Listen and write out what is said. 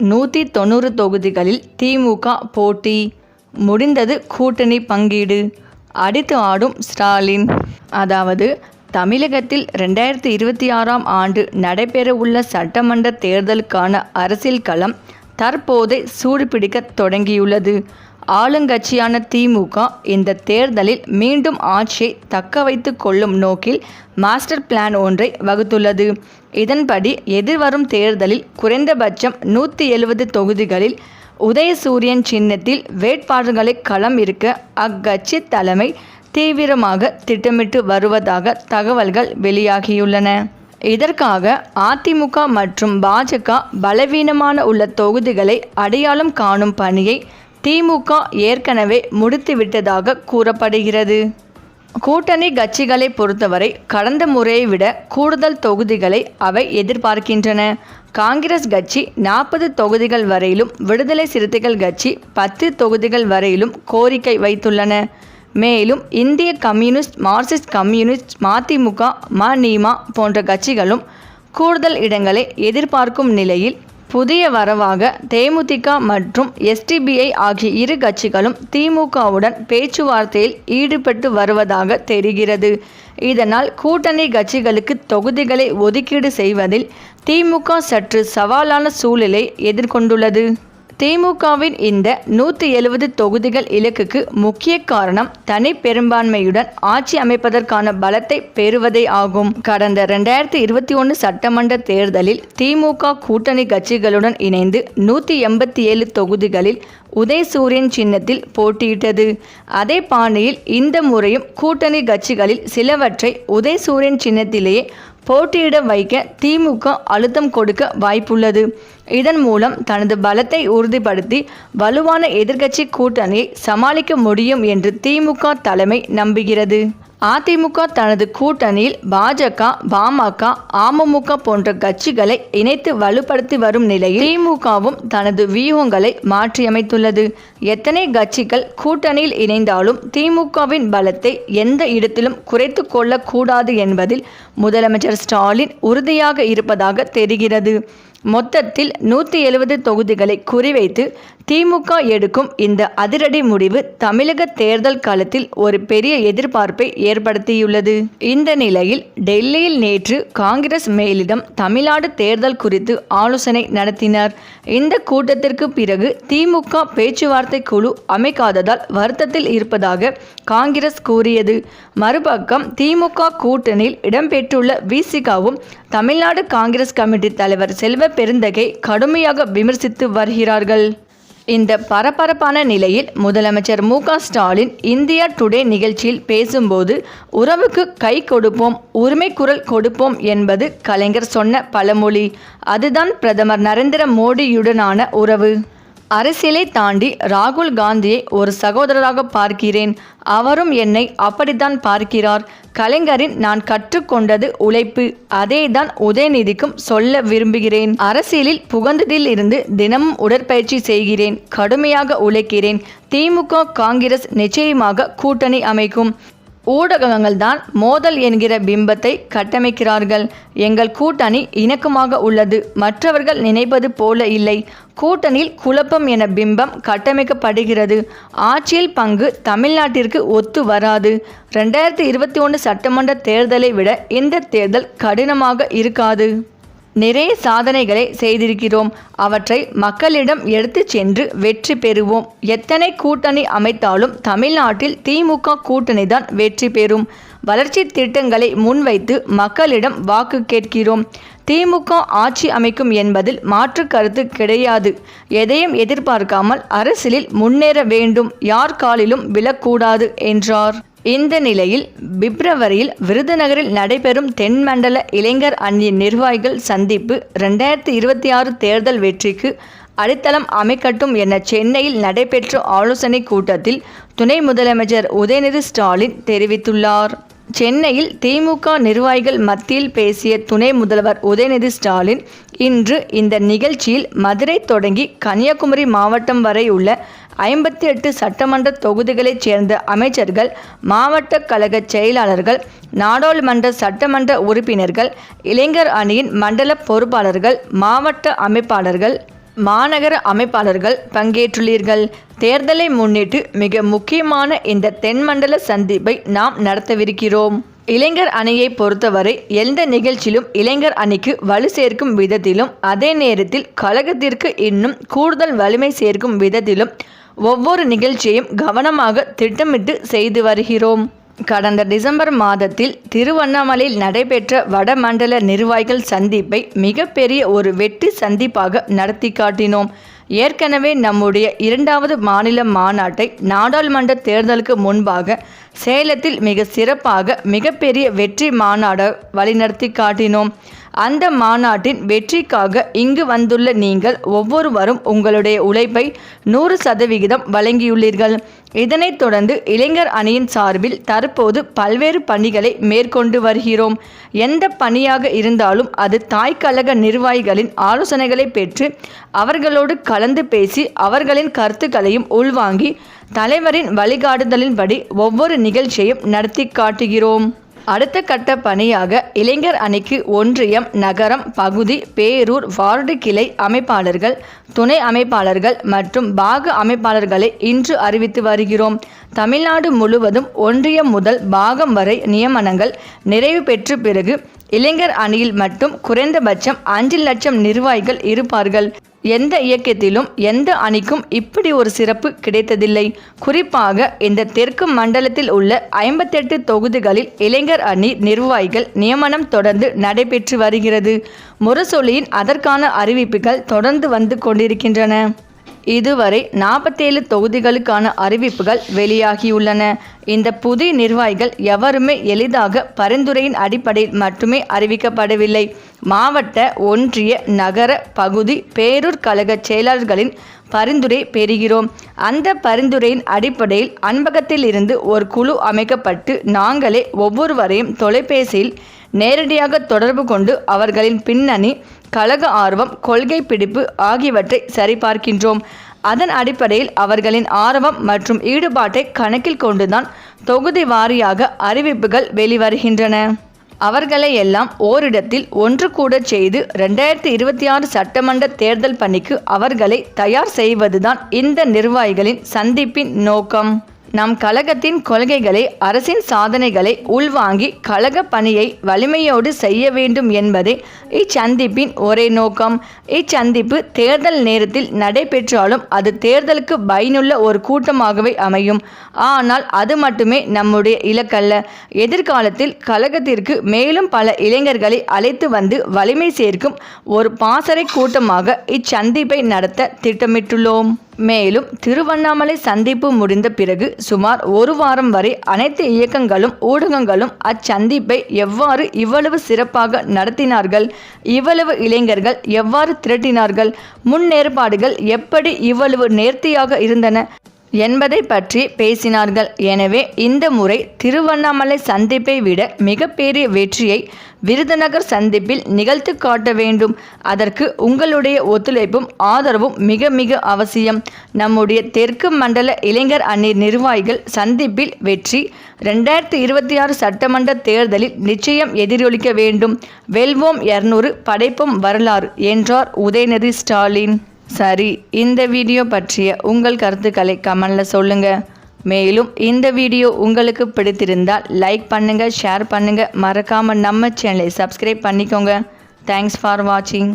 190 தொகுதிகளில் திமுக போட்டி. முடிந்தது கூட்டணி பங்கீடு. அடித்து ஆடும் ஸ்டாலின். அதாவது தமிழகத்தில் 2026ஆம் ஆண்டு நடைபெறவுள்ள சட்டமன்ற தேர்தலுக்கான அரசியல் களம் தற்போதே சூடுபிடிக்க தொடங்கியுள்ளது. ஆளுங்கட்சியான திமுக இந்த தேர்தலில் மீண்டும் ஆட்சியை தக்க வைத்து கொள்ளும் நோக்கில் மாஸ்டர் பிளான் ஒன்றை வகுத்துள்ளது. இதன்படி எதிர்வரும் தேர்தலில் குறைந்தபட்சம் 170 தொகுதிகளில் உதயசூரியன் சின்னத்தில் வேட்பாளர்களை களம் இருக்க அக்கட்சி தலைமை தீவிரமாக திட்டமிட்டு வருவதாக தகவல்கள் வெளியாகியுள்ளன. இதற்காக அதிமுக மற்றும் பாஜக பலவீனமான உள்ள தொகுதிகளை அடையாளம் காணும் பணியை திமுக ஏற்கனவே முடித்துவிட்டதாக கூறப்படுகிறது. கூட்டணி கட்சிகளை பொறுத்தவரை கடந்த முறையை விட கூடுதல் தொகுதிகளை அவை எதிர்பார்க்கின்றன. காங்கிரஸ் கட்சி 40 தொகுதிகள் வரையிலும், விடுதலை சிறுத்தைகள் கட்சி 10 தொகுதிகள் வரையிலும் கோரிக்கை வைத்துள்ளன. மேலும் இந்திய கம்யூனிஸ்ட், மார்க்சிஸ்ட் கம்யூனிஸ்ட், மதிமுக, மநீம போன்ற கட்சிகளும் கூடுதல் இடங்களை எதிர்பார்க்கும் நிலையில் புதிய வரவாக தேமுதிக மற்றும் எஸ்டிபிஐ ஆகிய இரு கட்சிகளும் திமுகவுடன் பேச்சுவார்த்தையில் ஈடுபட்டு வருவதாக தெரிகிறது. இதனால் கூட்டணி கட்சிகளுக்கு தொகுதிகளை ஒதுக்கீடு செய்வதில் திமுக சற்று சவாலான சூழலை எதிர்கொண்டுள்ளது. திமுகவின் இந்த 170 தொகுதிகள் இலக்குக்கு முக்கிய காரணம் தனி பெரும்பான்மையுடன் ஆட்சி அமைப்பதற்கான பலத்தை பெறுவதே ஆகும். கடந்த 2021 சட்டமன்ற தேர்தலில் திமுக கூட்டணி கட்சிகளுடன் இணைந்து 187 தொகுதிகளில் உதயசூரியன் சின்னத்தில் போட்டியிட்டது. அதே பாணியில் இந்த முறையும் கூட்டணி கட்சிகளில் சிலவற்றை உதயசூரியன் சின்னத்திலேயே போட்டியிட வைக்க திமுக அழுத்தம் கொடுக்க வாய்ப்புள்ளது. இதன் மூலம் தனது பலத்தை உறுதிப்படுத்தி வலுவான எதிர்க்கட்சி கூட்டணியை சமாளிக்க முடியும் என்று திமுக தலைமை நம்புகிறது. அதிமுக தனது கூட்டணியில் பாஜக, பாமக, அமமுக போன்ற கட்சிகளை இணைத்து வலுப்படுத்தி வரும் நிலையில் திமுகவும் தனது வியூகங்களை மாற்றியமைத்துள்ளது. எத்தனை கட்சிகள் கூட்டணியில் இணைந்தாலும் திமுகவின் பலத்தை எந்த இடத்திலும் குறைத்து கொள்ளக்கூடாது என்பதில் முதலமைச்சர் ஸ்டாலின் உறுதியாக இருப்பதாக தெரிகிறது. மொத்தத்தில் 170 தொகுதிகளை குறிவைத்து திமுக எடுக்கும் இந்த அதிரடி முடிவு தமிழக தேர்தல் களத்தில் ஒரு பெரிய எதிர்பார்ப்பை ஏற்படுத்தியுள்ளது. இந்த நிலையில் டெல்லியில் நேற்று காங்கிரஸ் மேலிடம் தமிழ்நாடு தேர்தல் குறித்து ஆலோசனை நடத்தினார். இந்த கூட்டத்திற்கு பிறகு திமுக பேச்சுவார்த்தை குழு அமைக்காததால் வருத்தத்தில் இருப்பதாக காங்கிரஸ் கூறியது. மறுபக்கம் திமுக கூட்டணியில் இடம்பெற்றுள்ள விசிகாவும் தமிழ்நாடு காங்கிரஸ் கமிட்டி தலைவர் செல்வ பெருந்தகை கடுமையாக விமர்சித்து வருகிறார்கள். இந்த பரபரப்பான நிலையில் முதலமைச்சர் மு.க. ஸ்டாலின் இந்தியா டுடே நிகழ்ச்சியில் பேசும்போது உறவுக்கு கை கொடுப்போம், உரிமை குரல் கொடுப்போம் என்பது கலைஞர் சொன்ன பழமொழி. அதுதான் பிரதமர் நரேந்திர மோடியுடனான உறவு. அரசியலை தாண்டி ராகுல் காந்தியை ஒரு சகோதரராக பார்க்கிறேன். அவரும் என்னை அப்படித்தான் பார்க்கிறார். கலைஞரின் நான் கற்றுக்கொண்டது உழைப்பு. அதேதான் உதயநிதிக்கும் சொல்ல விரும்புகிறேன். அரசியலில் புகுந்ததில் இருந்து தினமும் உடற்பயிற்சி செய்கிறேன், கடுமையாக உழைக்கிறேன். திமுக காங்கிரஸ் நிச்சயமாக கூட்டணி அமைக்கும். ஊடகங்கள் தான் மோதல் என்கிற பிம்பத்தை கட்டமைக்கிறார்கள். எங்கள் கூட்டணி இணக்கமாக உள்ளது, மற்றவர்கள் நினைப்பது போல இல்லை. கூட்டணியில் குழப்பம் என பிம்பம் கட்டமைக்கப்படுகிறது. ஆட்சியில் பங்கு தமிழ்நாட்டிற்கு ஒத்து வராது. 2021 சட்டமன்ற தேர்தலை விட இந்த தேர்தல் கடினமாக இருக்காது. நிறைய சாதனைகளை செய்திருக்கிறோம். அவற்றை மக்களிடம் எடுத்து சென்று வெற்றி பெறுவோம். எத்தனை கூட்டணி அமைத்தாலும் தமிழ்நாட்டில் திமுக கூட்டணி தான் வெற்றி பெறும். வளர்ச்சி திட்டங்களை முன்வைத்து மக்களிடம் வாக்கு கேட்கிறோம். திமுக ஆட்சி அமைக்கும் என்பதில் மாற்று கருத்து கிடையாது. எதையும் எதிர்பார்க்காமல் அரசியலில் முன்னேற வேண்டும், யார் காலிலும் விழக்கூடாது என்றார். இந்த நிலையில் பிப்ரவரியில் விருதுநகரில் நடைபெறும் தென்மண்டல இளைஞர் அணியின் நிர்வாகிகள் சந்திப்பு 2026 தேர்தல் வெற்றிக்கு அடித்தளம் அமைக்கட்டும் என சென்னையில் நடைபெற்ற ஆலோசனை கூட்டத்தில் துணை முதலமைச்சர் உதயநிதி ஸ்டாலின் தெரிவித்துள்ளார். சென்னையில் திமுக நிர்வாகிகள் மத்தியில் பேசிய துணை முதல்வர் உதயநிதி ஸ்டாலின் இன்று இந்த நிகழ்ச்சியில் மதுரை தொடங்கி கன்னியாகுமரி மாவட்டம் வரை உள்ள 58 சட்டமன்ற தொகுதிகளைச் சேர்ந்த அமைச்சர்கள், மாவட்ட கழக செயலாளர்கள், நாடாளுமன்ற சட்டமன்ற உறுப்பினர்கள், இளைஞர் அணியின் மண்டல பொறுப்பாளர்கள், மாவட்ட அமைப்பாளர்கள், மாநகர அமைப்பாளர்கள் பங்கேற்றுள்ளீர்கள். தேர்தலை முன்னிட்டு மிக முக்கியமான இந்த தென்மண்டல சந்திப்பை நாம் நடத்தவிருக்கிறோம். இளைஞர் அணியை பொறுத்தவரை எந்த நிகழ்ச்சியிலும் இளைஞர் அணிக்கு வலு சேர்க்கும் விதத்திலும், அதே நேரத்தில் கழகத்திற்கு இன்னும் கூடுதல் வலிமை சேர்க்கும் விதத்திலும் ஒவ்வொரு நிகழ்ச்சியையும் கவனமாக திட்டமிட்டு செய்து வருகிறோம். கடந்த டிசம்பர் மாதத்தில் திருவண்ணாமலையில் நடைபெற்ற வடமண்டல நிர்வாகிகள் சந்திப்பை மிகப்பெரிய ஒரு வெற்றி சந்திப்பாக நடத்தி காட்டினோம். ஏற்கனவே நம்முடைய 2வது மாநில மாநாட்டை நாடாளுமன்ற தேர்தலுக்கு முன்பாக சேலத்தில் மிக சிறப்பாக மிகப்பெரிய வெற்றி மாநாடு வழிநடத்தி காட்டினோம். அந்த மாநாட்டின் வெற்றிக்காக இங்கு வந்துள்ள நீங்கள் ஒவ்வொருவரும் உங்களுடைய உழைப்பை 100% வழங்கியுள்ளீர்கள். இதனைத் தொடர்ந்து இளைஞர் அணியின் சார்பில் தற்போது பல்வேறு பணிகளை மேற்கொண்டு வருகிறோம். எந்த பணியாக இருந்தாலும் அது தாய்க்கழக நிர்வாகிகளின் ஆலோசனைகளை பெற்று அவர்களோடு கலந்து பேசி அவர்களின் கருத்துக்களையும் உள்வாங்கி தலைவரின் வழிகாட்டுதலின்படி ஒவ்வொரு நிகழ்ச்சியையும் நடத்தி காட்டுகிறோம். அடுத்த கட்ட பணியாக இளைஞர் அணிக்கு ஒன்றியம், நகரம், பகுதி, பேரூர், வார்டு கிளை அமைப்பாளர்கள், துணை அமைப்பாளர்கள் மற்றும் பாக அமைப்பாளர்களை இன்று அறிவித்து வருகிறோம். தமிழ்நாடு முழுவதும் ஒன்றியம் முதல் பாகம் வரை நியமனங்கள் நிறைவு பெற்ற பிறகு இளைஞர் அணியில் மட்டும் குறைந்தபட்சம் 5 லட்சம் நிர்வாகிகள் இருப்பார்கள். எந்த இயக்கத்திலும் எந்த அணிக்கும் இப்படி ஒரு சிறப்பு கிடைத்ததில்லை. குறிப்பாக இந்த தெற்கு மண்டலத்தில் உள்ள 58 தொகுதிகளில் இளைஞர் அணி நிர்வாகிகள் நியமனம் தொடர்ந்து நடைபெற்று வருகிறது. முரசொலியின் அதற்கான அறிவிப்புகள் தொடர்ந்து வந்து கொண்டிருக்கின்றன. இதுவரை 47 தொகுதிகளுக்கான அறிவிப்புகள் வெளியாகியுள்ளன. இந்த புதிய நிர்வாகிகள் எவருமே எளிதாக பரிந்துரையின் அடிப்படையில் மட்டுமே அறிவிக்கப்படவில்லை. மாவட்ட, ஒன்றிய, நகர, பகுதி, பேரூர் கழக செயலாளர்களின் பரிந்துரை பெறுகிறோம். அந்த பரிந்துரையின் அடிப்படையில் அன்பகத்தில் இருந்து ஒரு குழு அமைக்கப்பட்டு நாங்களே ஒவ்வொருவரையும் தொலைபேசியில் நேரடியாக தொடர்பு கொண்டு அவர்களின் பின்னணி, கழக ஆர்வம், கொள்கை பிடிப்பு ஆகியவற்றை சரிபார்க்கின்றோம். அதன் அடிப்படையில் அவர்களின் ஆர்வம் மற்றும் ஈடுபாட்டை கணக்கில் கொண்டுதான் தொகுதி வாரியாக அறிவிப்புகள் வெளிவருகின்றன. அவர்களை எல்லாம் ஓரிடத்தில் ஒன்று கூட செய்து 2026 சட்டமன்ற தேர்தல் பணிக்கு அவர்களை தயார் செய்வதுதான் இந்த நிர்வாகிகளின் சந்திப்பின் நோக்கம். நம் கழகத்தின் கொள்கைகளை, அரசின் சாதனைகளை உள்வாங்கி கழக பணியை வலிமையோடு செய்ய வேண்டும் என்பதே இச்சந்திப்பின் ஒரே நோக்கம். இச்சந்திப்பு தேர்தல் நேரத்தில் நடைபெற்றாலும் அது தேர்தலுக்கு பயனுள்ள ஒரு கூட்டமாகவே அமையும். ஆனால் அது மட்டுமே நம்முடைய இலக்கல்ல. எதிர்காலத்தில் கழகத்திற்கு மேலும் பல இளைஞர்களை அழைத்து வந்து வலிமை சேர்க்கும் ஒரு பாசறை கூட்டமாக இச்சந்திப்பை நடத்த திட்டமிட்டுள்ளோம். மேலும் திருவண்ணாமலை சந்திப்பு முடிந்த பிறகு சுமார் 1 வாரம் வரை அனைத்து இயக்கங்களும் ஊடகங்களும் அச்சந்திப்பை எவ்வாறு இவ்வளவு சிறப்பாக நடத்தினார்கள், இவ்வளவு இளைஞர்கள் எவ்வாறு திரட்டினார்கள், முன்னேற்பாடுகள் எப்படி இவ்வளவு நேர்த்தியாக இருந்தன என்பதை பற்றி பேசினார்கள். எனவே இந்த முறை திருவண்ணாமலை சந்திப்பை விட மிகப்பெரிய வெற்றியை விருதுநகர் சந்திப்பில் நிகழ்த்து காட்ட வேண்டும். அதற்கு உங்களுடைய ஒத்துழைப்பும் ஆதரவும் மிக மிக அவசியம். நம்முடைய தெற்கு மண்டல இளைஞர் அணி நிர்வாகிகள் சந்திப்பில் வெற்றி 2026 சட்டமன்ற தேர்தலில் நிச்சயம் எதிரொலிக்க வேண்டும். வெல்வோம் 200, படைப்போம் வரலாறு என்றார் உதயநிதி ஸ்டாலின். சரி, இந்த வீடியோ பற்றிய உங்கள் கருத்துக்களை கமெண்ட்ல சொல்லுங்க. மேலும் இந்த வீடியோ உங்களுக்கு பிடித்திருந்தால் லைக் பண்ணுங்க, ஷேர் பண்ணுங்க, மறக்காம நம்ம சேனலை சப்ஸ்கிரைப் பண்ணிக்கோங்க. தேங்க்ஸ் ஃபார் வாட்சிங்.